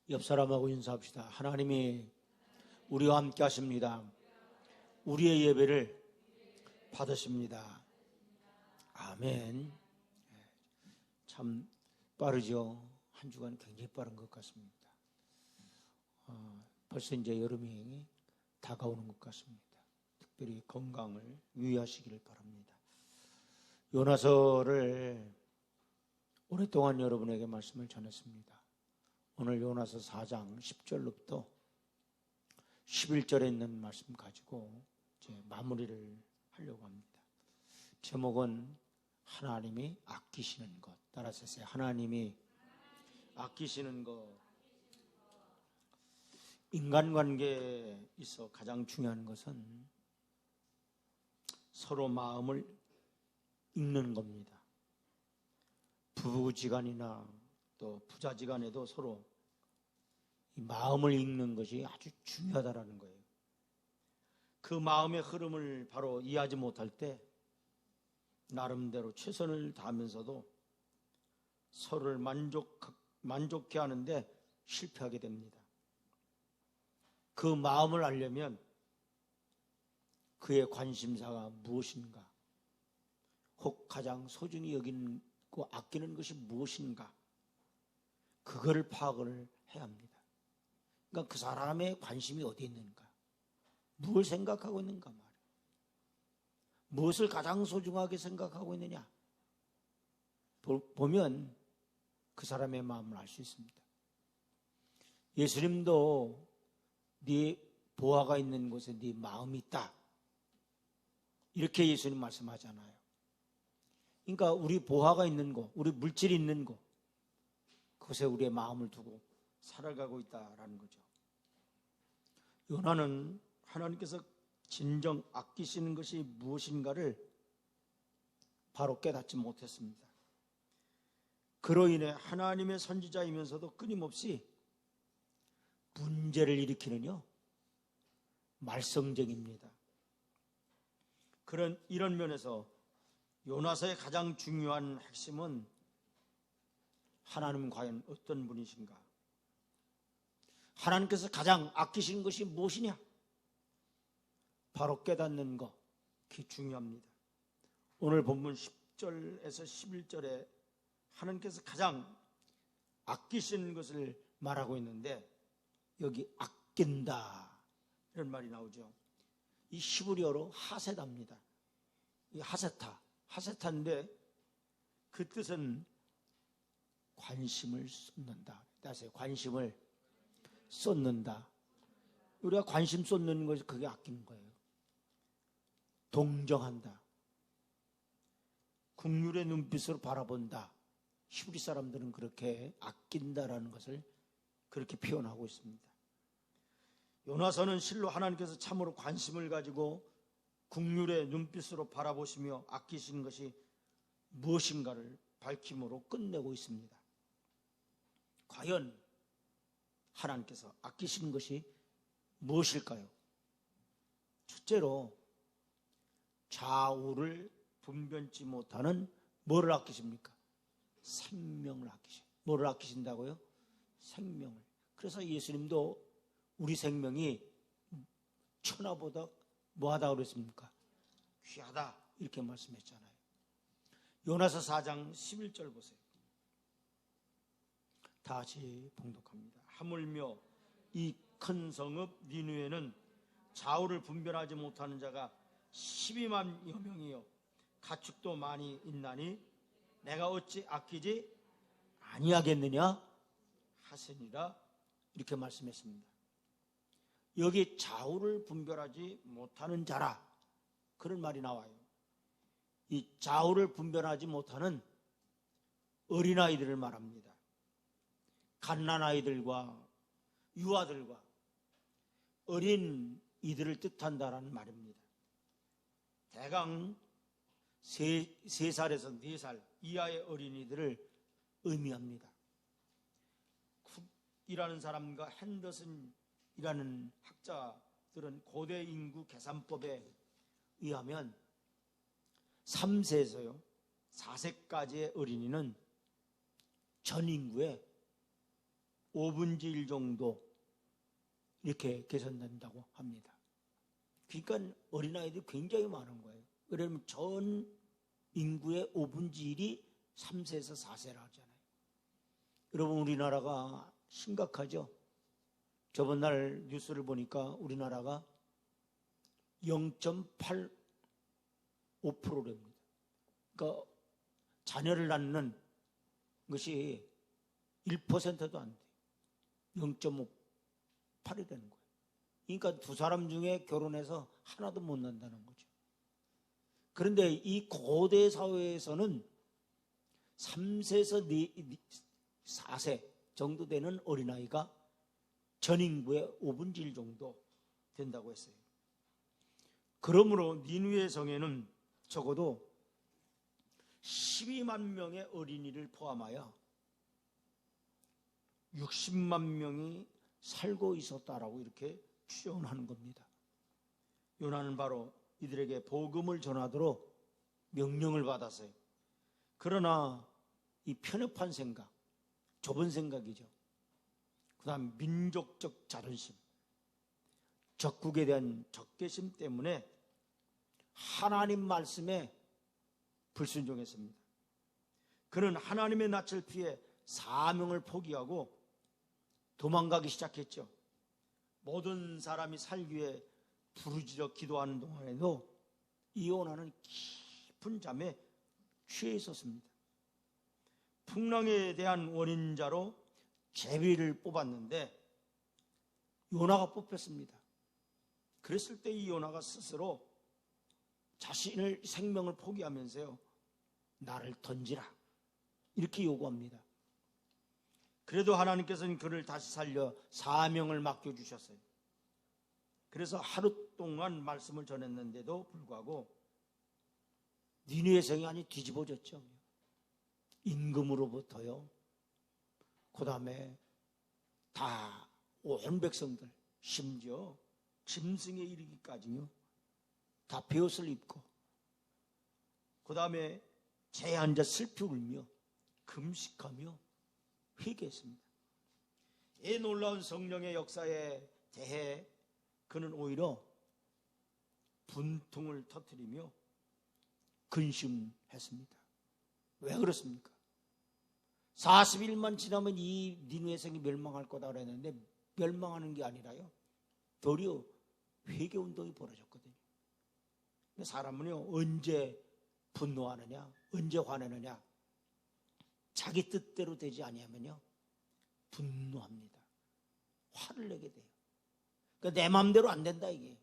옆 사람하고 인사합시다. 하나님이 우리와 함께 하십니다. 우리의 예배를 받으십니다. 아멘. 참 빠르죠. 한 주간 굉장히 빠른 것 같습니다. 벌써 이제 여름이 다가오는 것 같습니다. 특별히 건강을 유의하시기를 바랍니다. 요나서를 오랫동안 여러분에게 말씀을 전했습니다. 오늘 요나서 4장 10절로부터 11절에 있는 말씀 가지고 이제 마무리를 하려고 합니다. 제목은 하나님이 아끼시는 것. 따라서 하세요. 하나님이 아끼시는 것. 인간관계에 있어 가장 중요한 것은 서로 마음을 읽는 겁니다. 부부지간이나 또 부자지간에도 서로 이 마음을 읽는 것이 아주 중요하다라는 거예요. 그 마음의 흐름을 바로 이해하지 못할 때 나름대로 최선을 다하면서도 서로를 만족해 하는데 실패하게 됩니다. 그 마음을 알려면 그의 관심사가 무엇인가, 혹 가장 소중히 여기고 아끼는 것이 무엇인가, 그거를 파악을 해야 합니다. 그러니까 그 사람의 관심이 어디에 있는가, 무엇을 생각하고 있는가 말이에요. 무엇을 가장 소중하게 생각하고 있느냐 보면 그 사람의 마음을 알 수 있습니다. 예수님도 네 보화가 있는 곳에 네 마음이 있다, 이렇게 예수님 말씀하잖아요. 그러니까 우리 보화가 있는 곳, 우리 물질이 있는 곳, 그곳에 우리의 마음을 두고 살아가고 있다라는 거죠. 요나는 하나님께서 진정 아끼시는 것이 무엇인가를 바로 깨닫지 못했습니다. 그로 인해 하나님의 선지자이면서도 끊임없이 문제를 일으키는 말썽쟁입니다. 이런 면에서 요나서의 가장 중요한 핵심은 하나님은 과연 어떤 분이신가? 하나님께서 가장 아끼시는 것이 무엇이냐? 바로 깨닫는 것, 그게 중요합니다. 오늘 본문 10절에서 11절에 하나님께서 가장 아끼시는 것을 말하고 있는데 여기 아낀다 이런 말이 나오죠. 이 히브리어로 하세다입니다. 이 하세타인데 그 뜻은 관심을 쏟는다. 따라서 관심을 쏟는다. 우리가 관심 쏟는 것이 그게 아끼는 거예요. 동정한다. 국률의 눈빛으로 바라본다. 히브리 사람들은 그렇게 아낀다라는 것을 그렇게 표현하고 있습니다. 요나서는 실로 하나님께서 참으로 관심을 가지고 국률의 눈빛으로 바라보시며 아끼시는 것이 무엇인가를 밝힘으로 끝내고 있습니다. 과연 하나님께서 아끼시는 것이 무엇일까요? 첫째로 좌우를 분변치 못하는 뭐를 아끼십니까? 생명을 아끼셔요. 뭐를 아끼신다고요? 생명을. 그래서 예수님도 우리 생명이 천하보다 뭐하다 그랬습니까? 귀하다 이렇게 말씀했잖아요. 요나서 4장 11절 보세요. 다시 봉독합니다. 하물며 이 큰 성읍 니느웨는 좌우를 분별하지 못하는 자가 12만여 명이요 가축도 많이 있나니 내가 어찌 아끼지 아니하겠느냐 하시니라 이렇게 말씀했습니다. 여기 좌우를 분별하지 못하는 자라 그런 말이 나와요. 이 좌우를 분별하지 못하는 어린아이들을 말합니다. 갓난아이들과 유아들과 어린 이들을 뜻한다라는 말입니다. 대강 3살에서 4살 이하의 어린이들을 의미합니다. 쿡이라는 사람과 핸더슨이라는 학자들은 고대 인구 계산법에 의하면 3세에서요 4세까지의 어린이는 전 인구의 5분의 1 정도 이렇게 개선된다고 합니다. 그러니까 어린아이들이 굉장히 많은 거예요. 왜냐하면 전 인구의 5분의 1이 3세에서 4세라 하잖아요. 여러분, 우리나라가 심각하죠? 저번 날 뉴스를 보니까 우리나라가 0.85%랍니다. 그러니까 자녀를 낳는 것이 1%도 안 돼요. 0.58이 되는 거예요. 그러니까 두 사람 중에 결혼해서 하나도 못 낳는다는 거죠. 그런데 이 고대 사회에서는 3세에서 4세 정도 되는 어린아이가 전 인구의 5분의 1 정도 된다고 했어요. 그러므로 니느웨 성에는 적어도 12만 명의 어린이를 포함하여 60만 명이 살고 있었다라고 이렇게 추정하는 겁니다. 요나는 바로 이들에게 복음을 전하도록 명령을 받았어요. 그러나 이 편협한 생각, 좁은 생각이죠. 그 다음 민족적 자존심, 적국에 대한 적개심 때문에 하나님 말씀에 불순종했습니다. 그는 하나님의 낯을 피해 사명을 포기하고 도망가기 시작했죠. 모든 사람이 살기 위해 부르짖어 기도하는 동안에도 이 요나는 깊은 잠에 취해 있었습니다. 풍랑에 대한 원인자로 제비를 뽑았는데 요나가 뽑혔습니다. 그랬을 때 이 요나가 스스로 자신의 생명을 포기하면서요, 나를 던지라 이렇게 요구합니다. 그래도 하나님께서는 그를 다시 살려 사명을 맡겨주셨어요. 그래서 하루 동안 말씀을 전했는데도 불구하고 니느웨 성이 아니 뒤집어졌죠. 임금으로부터요, 그 다음에 다 온 백성들, 심지어 짐승에 이르기까지요 다 베옷을 입고 그 다음에 재에 앉아 슬피 울며 금식하며 회개했습니다. 이 놀라운 성령의 역사에 대해 그는 오히려 분통을 터뜨리며 근심했습니다. 왜 그렇습니까? 40일만 지나면 이 니느웨 성이 멸망할 거다 그랬는데 멸망하는 게 아니라요, 도리어 회개운동이 벌어졌거든요. 근데 사람은요, 언제 분노하느냐, 언제 화내느냐, 자기 뜻대로 되지 아니하면요 분노합니다. 화를 내게 돼요. 그러니까 내 마음대로 안 된다 이게,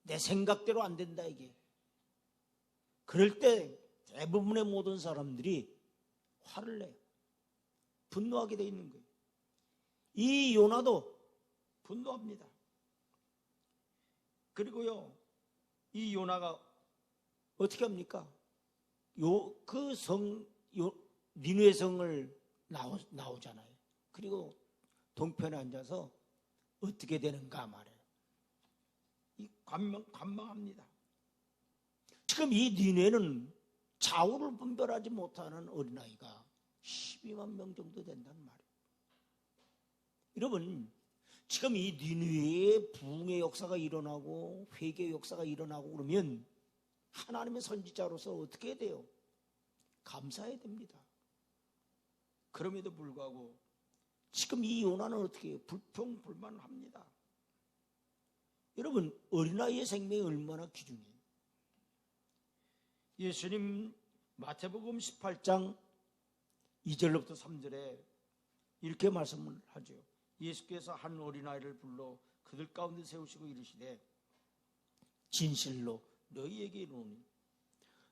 내 생각대로 안 된다 이게. 그럴 때 대부분의 모든 사람들이 화를 내요. 분노하게 돼 있는 거예요. 이 요나도 분노합니다. 그리고요, 이 요나가 어떻게 합니까? 니느웨 성을 나오잖아요. 그리고 동편에 앉아서 어떻게 되는가 말해요. 이 관망합니다. 지금 이 니느웨는 좌우를 분별하지 못하는 어린아이가 12만 명 정도 된다는 말이에요. 여러분, 지금 이 니느웨의 부흥의 역사가 일어나고 회개의 역사가 일어나고 그러면 하나님의 선지자로서 어떻게 해야 돼요? 감사해야 됩니다. 그럼에도 불구하고 지금 이 요나는 어떻게 해요? 불평불만합니다. 여러분, 어린아이의 생명이 얼마나 귀중해요. 예수님 마태복음 18장 2절로부터 3절에 이렇게 말씀을 하죠. 예수께서 한 어린아이를 불러 그들 가운데 세우시고 이르시되 진실로 너희에게 이르노니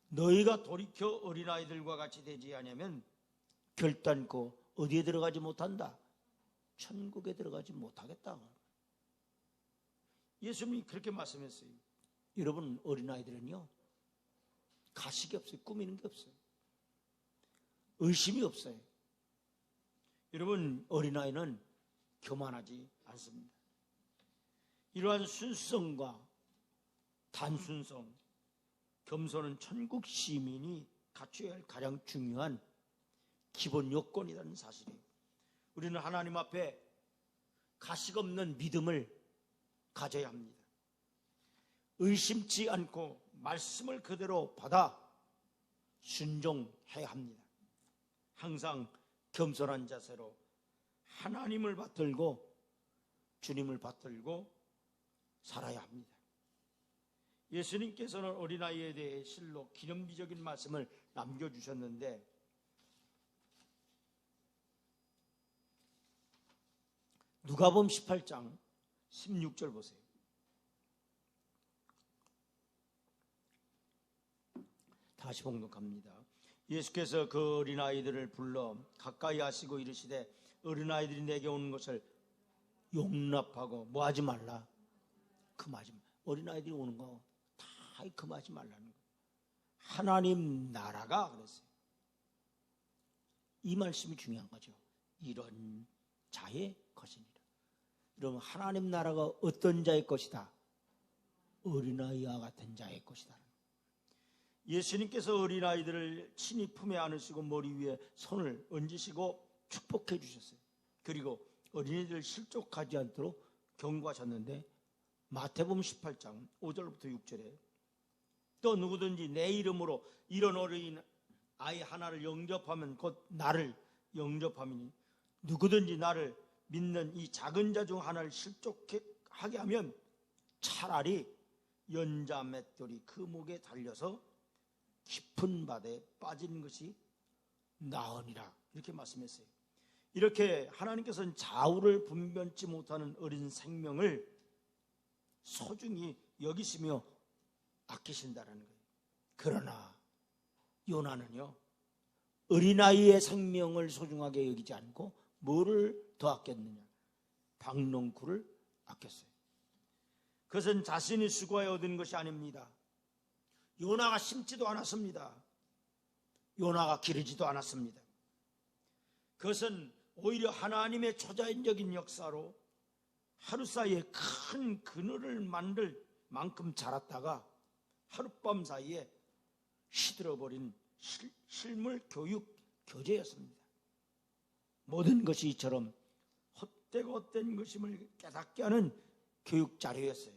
너희가 돌이켜 어린아이들과 같이 되지 아니하면 결단코 어디에 들어가지 못한다? 천국에 들어가지 못하겠다. 예수님이 그렇게 말씀했어요. 여러분, 어린아이들은요 가식이 없어요. 꾸미는 게 없어요. 의심이 없어요. 여러분, 어린아이는 교만하지 않습니다. 이러한 순수성과 단순성, 겸손은 천국 시민이 갖춰야 할 가장 중요한 기본 요건이라는 사실이에요. 우리는 하나님 앞에 가식 없는 믿음을 가져야 합니다. 의심치 않고 말씀을 그대로 받아 순종해야 합니다. 항상 겸손한 자세로 하나님을 받들고 주님을 받들고 살아야 합니다. 예수님께서는 어린아이에 대해 실로 기념비적인 말씀을 남겨주셨는데 누가복음 18장 16절 보세요. 다시 봉독합니다. 예수께서 그 어린아이들을 불러 가까이 하시고 이르시되 어린아이들이 내게 오는 것을 용납하고 뭐하지 말라. 금하지 말라. 어린아이들이 오는 거 다 금하지 말라는 거예요. 하나님 나라가 그랬어요. 이 말씀이 중요한 거죠. 이런 자의 것이니라. 여러분, 하나님 나라가 어떤 자의 것이다? 어린아이와 같은 자의 것이다. 예수님께서 어린아이들을 친히 품에 안으시고 머리 위에 손을 얹으시고 축복해 주셨어요. 그리고 어린이들 실족하지 않도록 경고하셨는데 마태복음 18장 5절부터 6절에 또 누구든지 내 이름으로 이런 어린 아이 하나를 영접하면 곧 나를 영접함이니 누구든지 나를 믿는 이 작은 자 중 하나를 실족하게 하면 차라리 연자 맷돌이 그 목에 달려서 깊은 바다에 빠지는 것이 나으니라 이렇게 말씀했어요. 이렇게 하나님께서는 좌우를 분별치 못하는 어린 생명을 소중히 여기시며 아끼신다는 거예요. 그러나 요나는요, 어린아이의 생명을 소중하게 여기지 않고 뭐를 더 아꼈느냐? 박농쿨을 아꼈어요. 그것은 자신이 수고하여 얻은 것이 아닙니다. 요나가 심지도 않았습니다. 요나가 기르지도 않았습니다. 그것은 오히려 하나님의 초자연적인 역사로 하루 사이에 큰 그늘을 만들 만큼 자랐다가 하룻밤 사이에 시들어버린 실물 교육 교재였습니다. 모든 것이 이처럼 헛되고 헛된 것임을 깨닫게 하는 교육 자료였어요.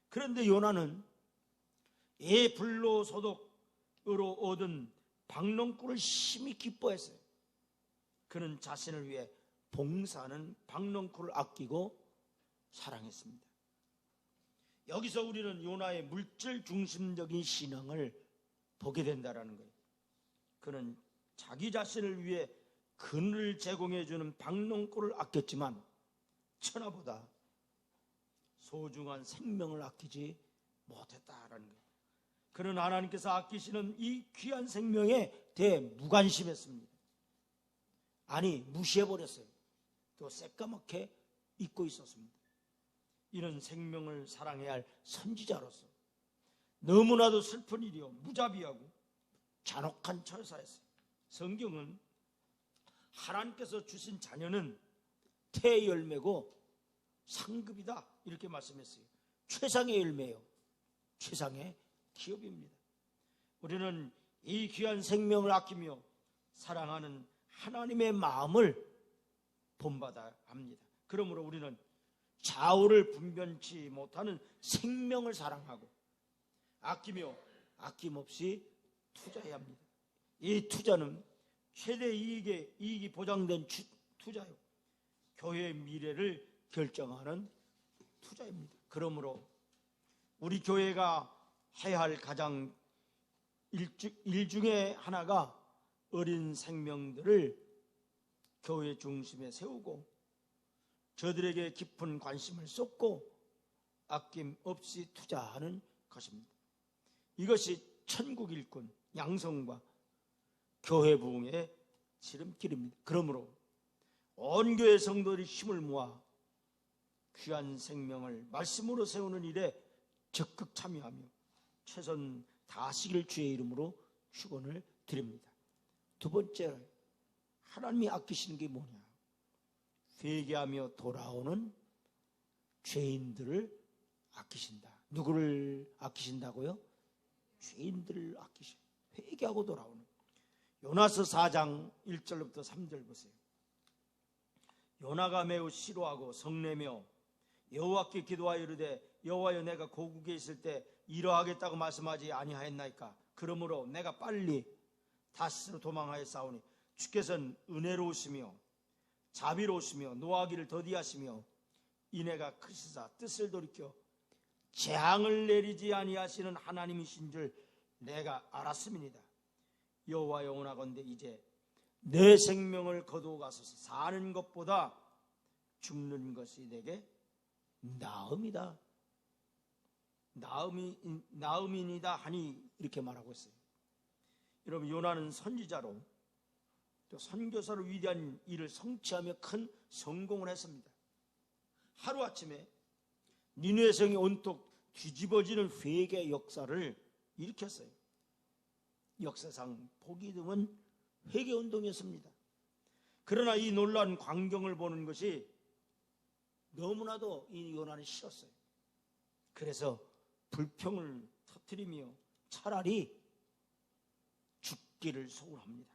그런데 요나는 애 불로소득으로 얻은 박농꿀을 심히 기뻐했어요. 그는 자신을 위해 봉사하는 박농쿨을 아끼고 사랑했습니다. 여기서 우리는 요나의 물질 중심적인 신앙을 보게 된다는 거예요. 그는 자기 자신을 위해 그늘을 제공해 주는 박농쿨을 아꼈지만 천하보다 소중한 생명을 아끼지 못했다라는 거예요. 그는 하나님께서 아끼시는 이 귀한 생명에 대해 무관심했습니다. 아니, 무시해버렸어요. 또 새까맣게 잊고 있었습니다. 이런 생명을 사랑해야 할 선지자로서 너무나도 슬픈 일이요, 무자비하고 잔혹한 처사였어요. 성경은 하나님께서 주신 자녀는 태열매고 상급이다 이렇게 말씀했어요. 최상의 열매요, 최상의 기업입니다. 우리는 이 귀한 생명을 아끼며 사랑하는 하나님의 마음을 본받아야 합니다. 그러므로 우리는 좌우를 분별치 못하는 생명을 사랑하고 아끼며 아낌없이 투자해야 합니다. 이 투자는 최대 이익이 보장된 투자요, 교회의 미래를 결정하는 투자입니다. 그러므로 우리 교회가 해야 할 가장 일 중에 하나가 어린 생명들을 교회 중심에 세우고 저들에게 깊은 관심을 쏟고 아낌없이 투자하는 것입니다. 이것이 천국 일꾼 양성과 교회 부흥의 지름길입니다. 그러므로 온 교회 성도들이 힘을 모아 귀한 생명을 말씀으로 세우는 일에 적극 참여하며 최선 다하시길 주의 이름으로 축원을 드립니다. 두 번째, 하나님이 아끼시는 게 뭐냐? 회개하며 돌아오는 죄인들을 아끼신다. 누구를 아끼신다고요? 죄인들을 아끼셔. 회개하고 돌아오는. 요나서 4장 1절부터 3절 보세요. 요나가 매우 싫어하고 성내며 여호와께 기도하여 이르되 여호와여 내가 고국에 있을 때 이러하겠다고 말씀하지 아니하였나이까. 그러므로 내가 빨리 다시스로 도망하여 싸우니 주께서는 은혜로우시며 자비로우시며 노하기를 더디하시며 인애가 크시사 뜻을 돌이켜 재앙을 내리지 아니하시는 하나님이신 줄 내가 알았음이니이다. 여호와여 원하건대 이제 내 생명을 거두어 가소서. 사는 것보다 죽는 것이 내게 나음이다. 나음이니다 하니 이렇게 말하고 있어요. 여러분, 요나는 선지자로 또 선교사로 위대한 일을 성취하며 큰 성공을 했습니다. 하루아침에 니느웨 성이 온통 뒤집어지는 회개의 역사를 일으켰어요. 역사상 보기 드문 회개운동이었습니다. 그러나 이 놀라운 광경을 보는 것이 너무나도 이 요나는 싫었어요. 그래서 불평을 터뜨리며 차라리 죽기를 소원합니다.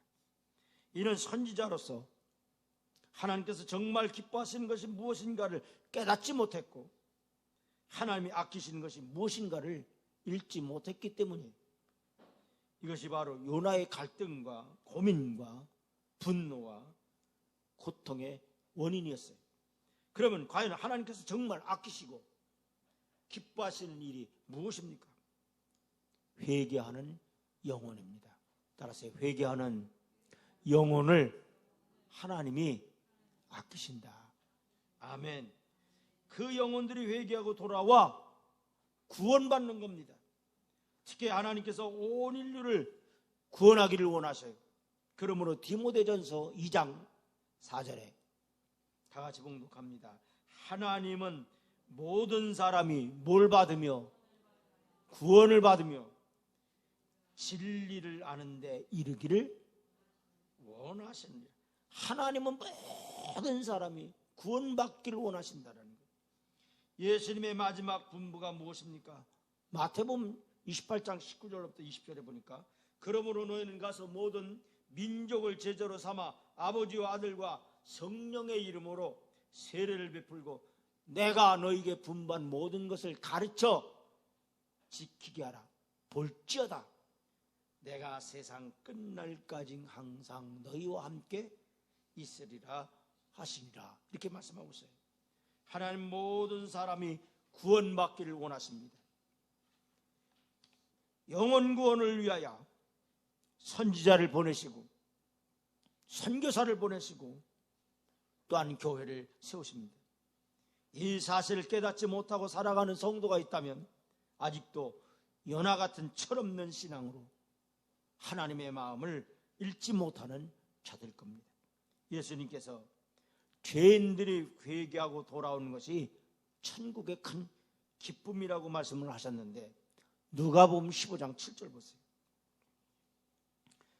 이는 선지자로서 하나님께서 정말 기뻐하시는 것이 무엇인가를 깨닫지 못했고 하나님이 아끼시는 것이 무엇인가를 읽지 못했기 때문이에요. 이것이 바로 요나의 갈등과 고민과 분노와 고통의 원인이었어요. 그러면 과연 하나님께서 정말 아끼시고 기뻐하시는 일이 무엇입니까? 회개하는 영혼입니다. 따라서 회개하는 영혼을 하나님이 아끼신다. 아멘. 그 영혼들이 회개하고 돌아와 구원받는 겁니다. 특히 하나님께서 온 인류를 구원하기를 원하셔요. 그러므로 디모데전서 2장 4절에 다 같이 봉독합니다. 하나님은 모든 사람이 뭘 받으며 구원을 받으며 진리를 아는데 이르기를 원하십니다. 하나님은 모든 사람이 구원받기를 원하신다는 거예요. 예수님의 마지막 분부가 무엇입니까? 마태복음 28장 19절부터 20절에 보니까 그러므로 너희는 가서 모든 민족을 제자로 삼아 아버지와 아들과 성령의 이름으로 세례를 베풀고 내가 너희에게 분부한 모든 것을 가르쳐 지키게 하라. 볼지어다 내가 세상 끝날까지 항상 너희와 함께 있으리라 하시니라. 이렇게 말씀하고 있어요. 하나님 모든 사람이 구원받기를 원하십니다. 영혼 구원을 위하여 선지자를 보내시고 선교사를 보내시고 또한 교회를 세우십니다. 이 사실을 깨닫지 못하고 살아가는 성도가 있다면 아직도 요나 같은 철없는 신앙으로 하나님의 마음을 읽지 못하는 자들 겁니다. 예수님께서 죄인들이 회개하고 돌아오는 것이 천국의 큰 기쁨이라고 말씀을 하셨는데 누가복음 15장 7절 보세요.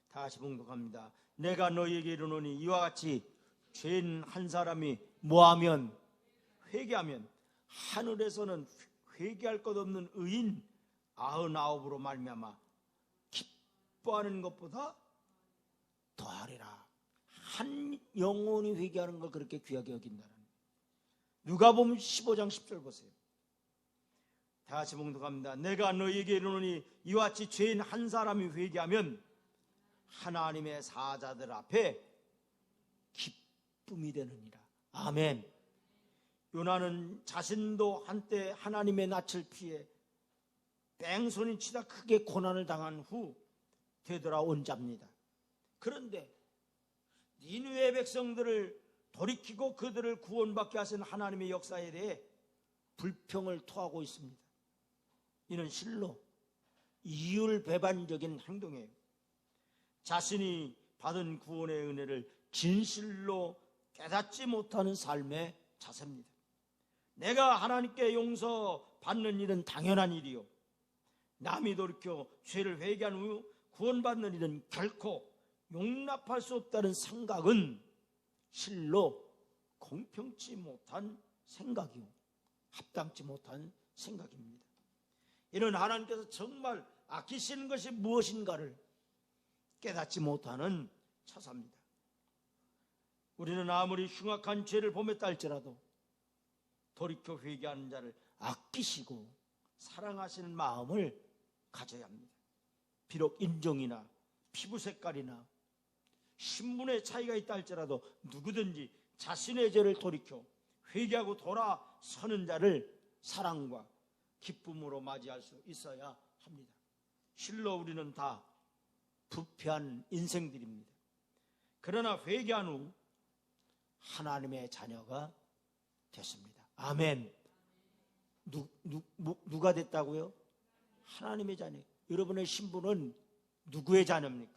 다시 봉독합니다. 내가 너희에게 이르노니 이와 같이 죄인 한 사람이 뭐하면 회개하면 하늘에서는 회개할 것 없는 의인 99으로 말미암아 기뻐하는 것보다 더하리라. 한 영혼이 회개하는 걸 그렇게 귀하게 여긴다는 거예요. 누가복음 15장 10절 보세요. 다 같이 봉독합니다. 내가 너희에게 이르노니 이와 같이 죄인 한 사람이 회개하면 하나님의 사자들 앞에 기쁨이 되느니라. 아멘. 요나는 자신도 한때 하나님의 낯을 피해 뺑소니 치다 크게 고난을 당한 후 되돌아온 자입니다. 그런데 니느웨 백성들을 돌이키고 그들을 구원받게 하신 하나님의 역사에 대해 불평을 토하고 있습니다. 이는 실로 이율배반적인 행동이에요. 자신이 받은 구원의 은혜를 진실로 깨닫지 못하는 삶의 자세입니다. 내가 하나님께 용서받는 일은 당연한 일이요, 남이 돌이켜 죄를 회개한 후 구원받는 일은 결코 용납할 수 없다는 생각은 실로 공평치 못한 생각이요, 합당치 못한 생각입니다. 이는 하나님께서 정말 아끼시는 것이 무엇인가를 깨닫지 못하는 처사입니다. 우리는 아무리 흉악한 죄를 범했다 할지라도 돌이켜 회개하는 자를 아끼시고 사랑하시는 마음을 가져야 합니다. 비록 인종이나 피부 색깔이나 신분의 차이가 있다 할지라도 누구든지 자신의 죄를 돌이켜 회개하고 돌아서는 자를 사랑과 기쁨으로 맞이할 수 있어야 합니다. 실로 우리는 다 부패한 인생들입니다. 그러나 회개한 후 하나님의 자녀가 됐습니다. 아멘. 누가 됐다고요? 하나님의 자녀. 여러분의 신분은 누구의 자녀입니까?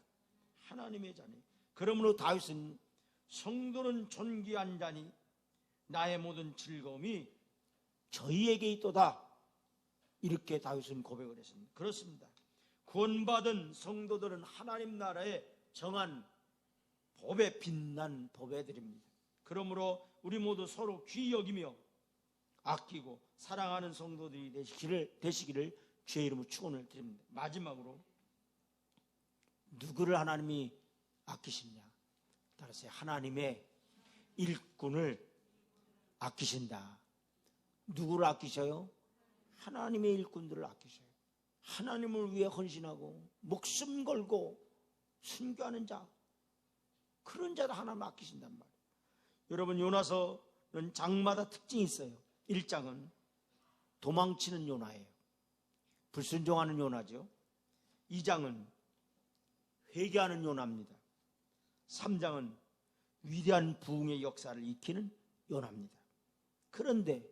하나님의 자녀. 그러므로 다윗은 성도는 존귀한 자니 나의 모든 즐거움이 저희에게 있도다. 이렇게 다윗은 고백을 했습니다. 그렇습니다. 구원받은 성도들은 하나님 나라의 정한 법에 빛난 법애들입니다. 그러므로 우리 모두 서로 귀히 여기며 아끼고 사랑하는 성도들이 되시기를 주의 이름으로 축원을 드립니다. 마지막으로 누구를 하나님이 아끼시냐? 따라서 하나님의 일꾼을 아끼신다. 누구를 아끼셔요? 하나님의 일꾼들을 아끼셔요. 하나님을 위해 헌신하고 목숨 걸고 순교하는 자, 그런 자도 하나님 아끼신단 말이에요. 여러분, 요나서는 장마다 특징이 있어요. 1장은 도망치는 요나예요. 불순종하는 요나죠. 2장은 회개하는 요나입니다. 3장은 위대한 부흥의 역사를 익히는 요나입니다. 그런데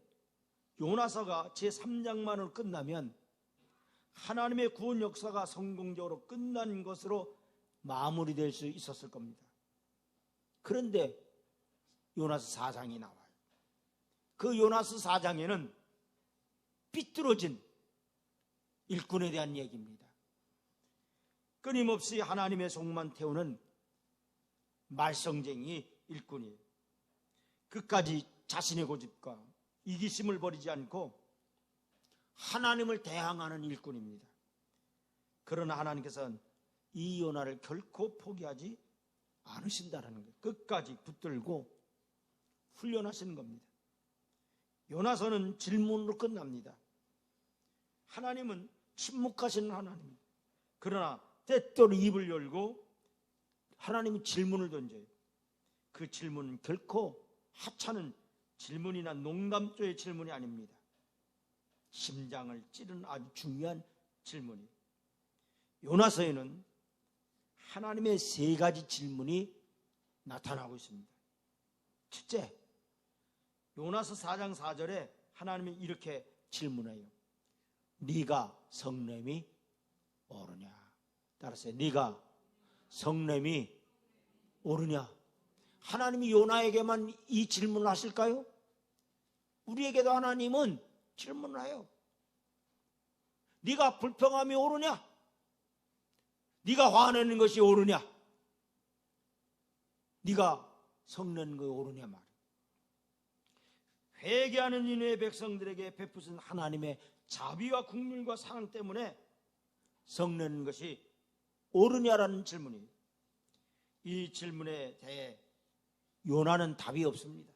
요나서가 제3장만으로 끝나면 하나님의 구원 역사가 성공적으로 끝난 것으로 마무리될 수 있었을 겁니다. 그런데 요나서 4장이 나와요. 그 요나서 4장에는 삐뚤어진 일꾼에 대한 얘기입니다. 끊임없이 하나님의 속만 태우는 말썽쟁이 일꾼이에요. 끝까지 자신의 고집과 이기심을 버리지 않고 하나님을 대항하는 일꾼입니다. 그러나 하나님께서는 이 요나를 결코 포기하지 않으신다는 거예요. 끝까지 붙들고 훈련하시는 겁니다. 요나서는 질문으로 끝납니다. 하나님은 침묵하시는 하나님입니다. 그러나 때때로 입을 열고 하나님이 질문을 던져요. 그 질문은 결코 하찮은 질문이나 농담조의 질문이 아닙니다. 심장을 찌르는 아주 중요한 질문이에요. 요나서에는 하나님의 3가지 질문이 나타나고 있습니다. 첫째, 요나서 4장 4절에 하나님이 이렇게 질문해요. 네가 성냄이 오르냐? 따라서 네가 성냄이 오르냐? 하나님이 요나에게만 이 질문을 하실까요? 우리에게도 하나님은 질문을 해요. 네가 불평함이 오르냐? 네가 화내는 것이 오르냐? 네가 성내는 것이 오르냐 말이야. 회개하는 니느웨 백성들에게 베푸신 하나님의 자비와 긍휼과 사랑 때문에 성내는 것이 오르냐라는 질문이에요. 이 질문에 대해 요나는 답이 없습니다.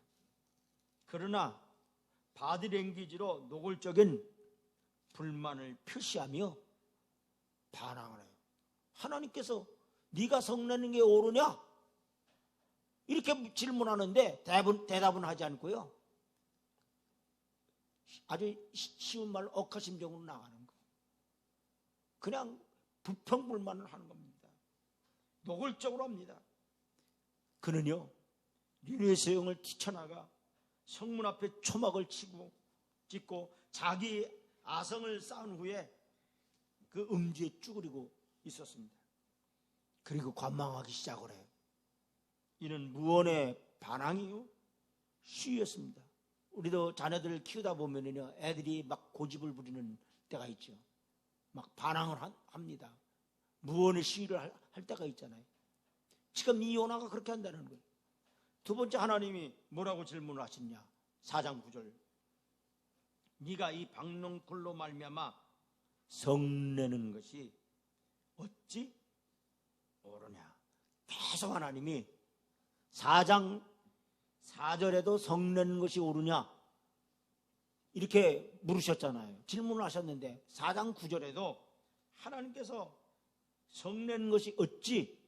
그러나 바디랭귀지로 노골적인 불만을 표시하며 반항을 해요. 하나님께서 네가 성내는 게 옳으냐? 이렇게 질문하는데 대답은 하지 않고요. 아주 쉬운 말로 억하심정으로 나가는 거예요. 그냥 부평불만을 하는 겁니다. 노골적으로 합니다. 그는요, 니느웨 성을 뛰쳐나가 성문 앞에 초막을 찍고 자기 아성을 쌓은 후에 그 음지에 쭈그리고 있었습니다. 그리고 관망하기 시작을 해요. 이는 무언의 반항이요? 시위였습니다. 우리도 자녀들을 키우다 보면요, 애들이 막 고집을 부리는 때가 있죠. 막 반항을 합니다. 무언의 시위를 할 때가 있잖아요. 지금 이 요나가 그렇게 한다는 거예요. 두 번째, 하나님이 뭐라고 질문을 하셨냐? 4장 9절. 네가 이 박농쿨로 말미암아 성내는 것이 어찌 오르냐? 계속 하나님이 4장 4절에도 성내는 것이 옳으냐 이렇게 물으셨잖아요. 질문을 하셨는데 4장 9절에도 하나님께서 성내는 것이 어찌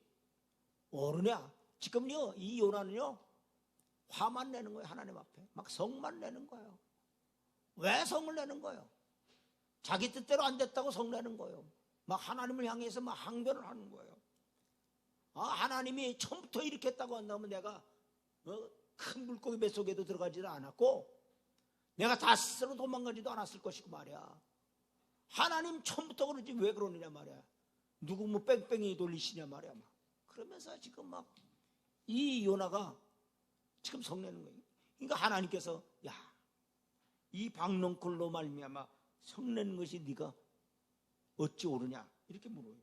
옳으냐. 지금요 이 요나는요 화만 내는 거예요. 하나님 앞에 막 성만 내는 거예요. 왜 성을 내는 거예요? 자기 뜻대로 안 됐다고 성내는 거예요. 막 하나님을 향해서 막 항변을 하는 거예요. 하나님이 처음부터 이렇게 했다고 한다면 내가 큰 물고기 뱃속에도 들어가지도 않았고 내가 다스로 도망가지도 않았을 것이고 말이야. 하나님 처음부터 그러지 왜 그러느냐 말이야. 누구 뭐 뺑뺑이 돌리시냐 말이야. 막 그러면서 지금 막 이 요나가 지금 성내는 거예요. 그러니까 하나님께서 야, 이 박농쿨로 말미암아 성내는 것이 네가 어찌 옳으냐 이렇게 물어요.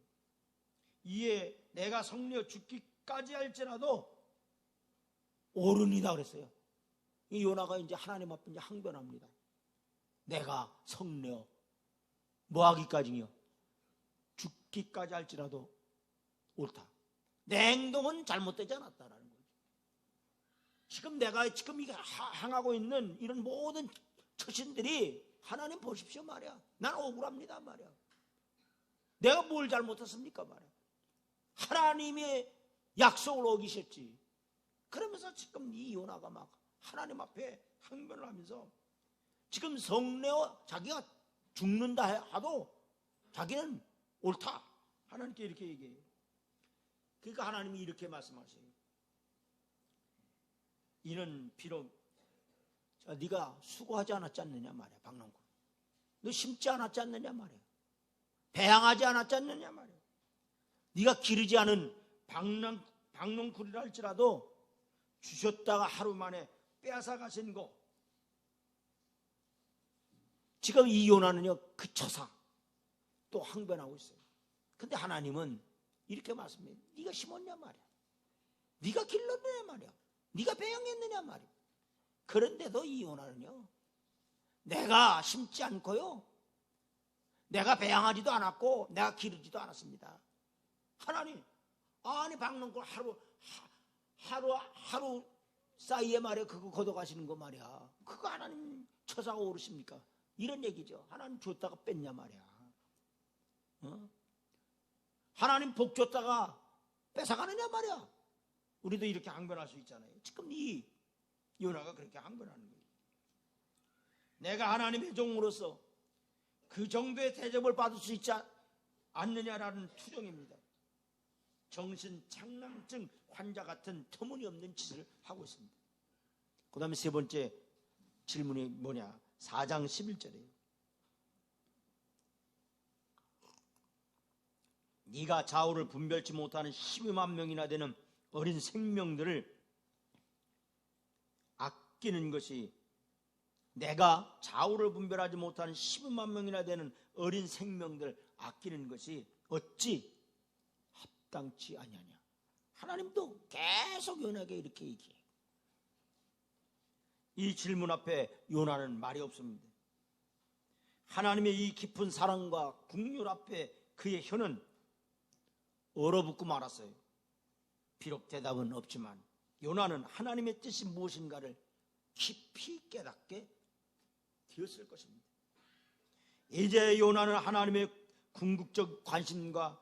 이에 내가 성내어 죽기까지 할지라도 옳으니다 그랬어요. 이 요나가 이제 하나님 앞에 이제 항변합니다. 내가 성내어 뭐 하기까지요? 죽기까지 할지라도 옳다. 내 행동은 잘못되지 않았다라는 거죠. 지금 내가 지금 이게 향하고 있는 이런 모든 처신들이 하나님 보십시오 말이야. 난 억울합니다 말이야. 내가 뭘 잘못했습니까 말이야. 하나님의 약속을 어기셨지. 그러면서 지금 이 요나가 막 하나님 앞에 항변을 하면서 지금 성내어 자기가 죽는다 하도 자기는 옳다. 하나님께 이렇게 얘기해요. 그러니까 하나님이 이렇게 말씀하세요. 이는 비록 네가 수고하지 않았지 않느냐 말이야. 박농쿨 너 심지 않았지 않느냐 말이야. 배양하지 않았지 않느냐 말이야. 네가 기르지 않은 박농쿨이라 할지라도 주셨다가 하루 만에 빼앗아 가신 거. 지금 이 요나는요 그 처사 또 항변하고 있어요. 근데 하나님은 이렇게 말씀해요. 네가 심었냐 말이야. 네가 길렀느냐 말이야. 네가 배양했느냐 말이야. 그런데도 이 요나는요 내가 심지 않고요 내가 배양하지도 않았고 내가 기르지도 않았습니다. 하나님 아니 박농쿨 하루 사이에 말이야 그거 걷어가시는 거 말이야. 그거 하나님 처사가 옳으십니까? 이런 얘기죠. 하나님 줬다가 뺐냐 말이야. 하나님 복 줬다가 뺏어가느냐 말이야. 우리도 이렇게 항변할 수 있잖아요. 지금 이 요나가 그렇게 항변하는 거예요. 내가 하나님의 종으로서 그 정도의 대접을 받을 수 있지 않느냐라는 투정입니다. 정신착란증 환자 같은 터무니없는 짓을 하고 있습니다. 그 다음에 세 번째 질문이 뭐냐. 4장 11절이에요. 네가 좌우를 분별치 못하는 12만 명이나 되는 어린 생명들을 아끼는 것이 내가 좌우를 분별하지 못하는 12만 명이나 되는 어린 생명들 아끼는 것이 어찌 합당치 아니하냐. 하나님도 계속 요나에게 이렇게 얘기해요. 이 질문 앞에 요나는 말이 없습니다. 하나님의 이 깊은 사랑과 긍휼 앞에 그의 혀는 얼어붙고 말았어요. 비록 대답은 없지만 요나는 하나님의 뜻이 무엇인가를 깊이 깨닫게 되었을 것입니다. 이제 요나는 하나님의 궁극적 관심과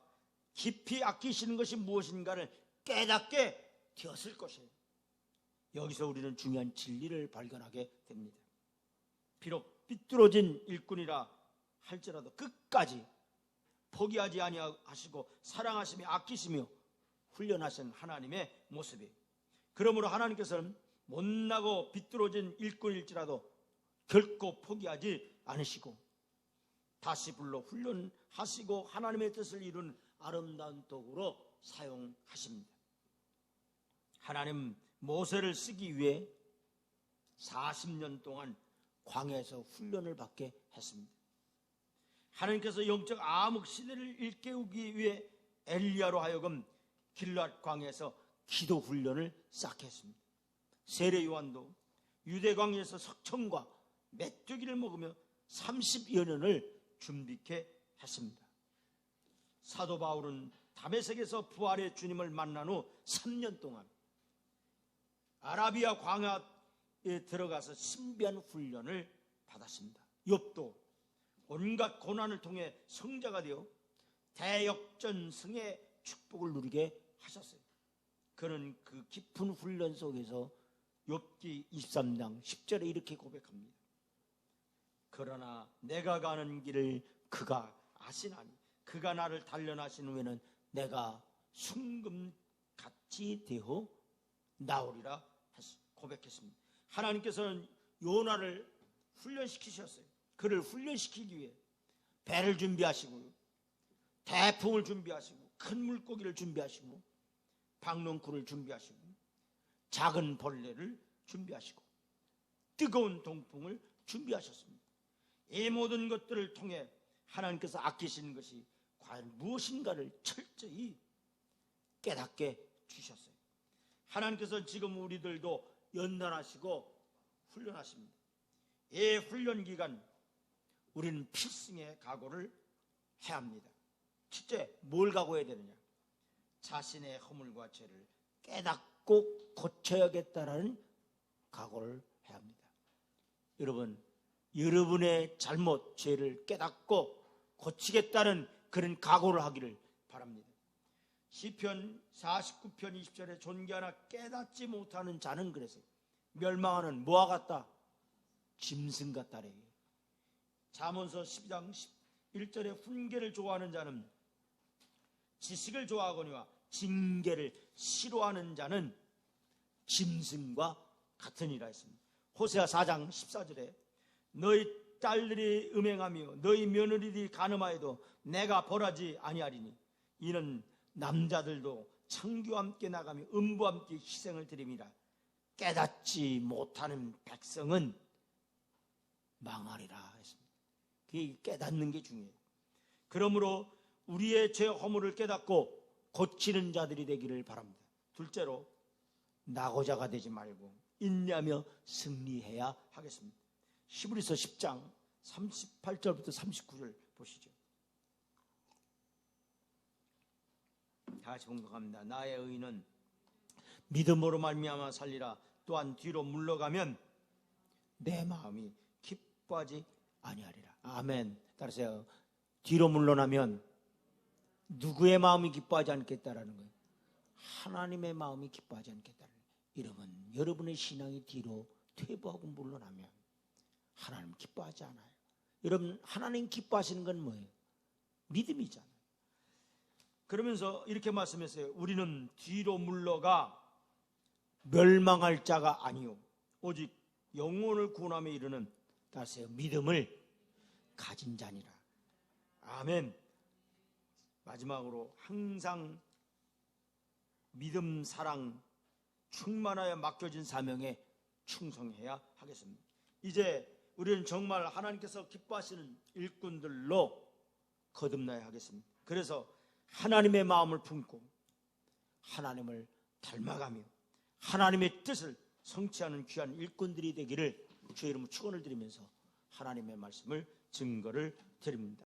깊이 아끼시는 것이 무엇인가를 깨닫게 되었을 것이에요. 여기서 우리는 중요한 진리를 발견하게 됩니다. 비록 삐뚤어진 일꾼이라 할지라도 끝까지 포기하지 아니하시고 사랑하시며 아끼시며 훈련하신 하나님의 모습이에요. 그러므로 하나님께서는 못나고 비뚤어진 일꾼일지라도 결코 포기하지 않으시고 다시 불러 훈련하시고 하나님의 뜻을 이룬 아름다운 도구로 사용하십니다. 하나님 모세를 쓰기 위해 40년 동안 광야에서 훈련을 받게 했습니다. 하나님께서 영적 암흑 시대를 일깨우기 위해 엘리야로 하여금 길앗 광야에서 기도 훈련을 쌓게 했습니다. 세례 요한도 유대 광야에서 석청과 메뚜기를 먹으며 30여 년을 준비케 했습니다. 사도 바울은 다메섹에서 부활의 주님을 만난 후 3년 동안 아라비아 광야에 들어가서 신비한 훈련을 받았습니다. 욥도 온갖 고난을 통해 성자가 되어 대역전승의 축복을 누리게 하셨어요. 그는 그 깊은 훈련 속에서 욥기 23장 10절에 이렇게 고백합니다. 그러나 내가 가는 길을 그가 아시나니 그가 나를 단련하신 후에는 내가 순금같이 되어 나오리라 고백했습니다. 하나님께서는 요나를 훈련시키셨어요. 그를 훈련시키기 위해 배를 준비하시고 대풍을 준비하시고 큰 물고기를 준비하시고 박농쿨을 준비하시고 작은 벌레를 준비하시고 뜨거운 동풍을 준비하셨습니다. 이 모든 것들을 통해 하나님께서 아끼시는 것이 과연 무엇인가를 철저히 깨닫게 주셨어요. 하나님께서 지금 우리들도 연단하시고 훈련하십니다. 이 훈련 기간 우리는 필승의 각오를 해야 합니다. 첫째, 뭘 각오해야 되느냐? 자신의 허물과 죄를 깨닫고 고쳐야겠다라는 각오를 해야 합니다. 여러분, 여러분의 잘못, 죄를 깨닫고 고치겠다는 그런 각오를 하기를 바랍니다. 시편 49편 20절에 존귀하나 깨닫지 못하는 자는 그래서 멸망하는 뭐와 같다? 짐승 같다래. 잠언서 12장 11절에 훈계를 좋아하는 자는 지식을 좋아하거니와 징계를 싫어하는 자는 짐승과 같으니라 했습니다. 호세아 4장 14절에 너희 딸들이 음행하며 너희 며느리들이 간음하여도 내가 벌하지 아니하리니 이는 남자들도 청교와 함께 나가며 음부와 함께 희생을 드립니다. 깨닫지 못하는 백성은 망하리라 했습니다. 그게 깨닫는 게 중요해요. 그러므로 우리의 죄 허물을 깨닫고 고치는 자들이 되기를 바랍니다. 둘째로 낙오자가 되지 말고 인내하며 승리해야 하겠습니다. 히브리서 10장 38절부터 39절 보시죠. 다시 공격합니다. 나의 의는 믿음으로 말미암아 살리라. 또한 뒤로 물러가면 내 마음이 기뻐하지 아니하리라. 아멘. 따라서요. 뒤로 물러나면 누구의 마음이 기뻐하지 않겠다라는 거예요. 하나님의 마음이 기뻐하지 않겠다는 거예요. 여러분의 신앙이 뒤로 퇴보하고 물러나면 하나님 기뻐하지 않아요. 여러분, 하나님 기뻐하시는 건 뭐예요? 믿음이잖아요. 그러면서 이렇게 말씀했어요. 우리는 뒤로 물러가 멸망할 자가 아니요 오직 영혼을 구원함에 이르는 다시 믿음을 가진 자니라. 아멘. 마지막으로 항상 믿음, 사랑 충만하여 맡겨진 사명에 충성해야 하겠습니다. 이제 우리는 정말 하나님께서 기뻐하시는 일꾼들로 거듭나야 하겠습니다. 그래서 하나님의 마음을 품고 하나님을 닮아가며 하나님의 뜻을 성취하는 귀한 일꾼들이 되기를 주의 이름으로 축원을 드리면서 하나님의 말씀을 증거를 드립니다.